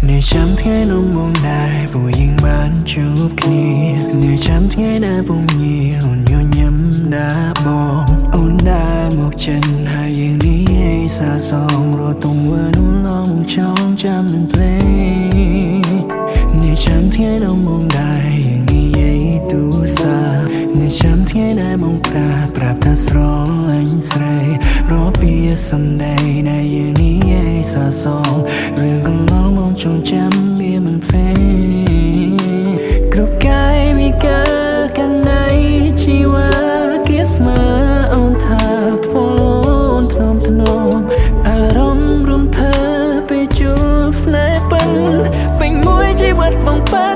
ในช้ำថ្ងៃនំមកដែរពួកយើងបានជួបគ្នានៅចាំថ្ងៃដែលពុំងាអូនញញឹមដាបងអូនដើរមកចិនហើយយើងនិយាយសាសងរត់ទង្វើនោះឡងមកចងចាំមិនភ្លេចនៅចាំថ្ងៃនំមកដែរយើងនិយាយទូសានៅចាំថ្ងៃដែលមកប្រាប់ថាស្រឡាញ់ស្រីរកពីសំដីដែលយើងនិយាយសាសងរឿងកន្លងមកចងចាំវាមិនភ្លេចគ្រប់កាយវិការកាន់នៃជីវ៉ាគេស្មើអូនថាធ្ងន់ធ្នមធ្នមអារម្មណ៍រំភើបពេលជួបស្នេហ៍ពិនពេញមួយជីវិតបងប៉ា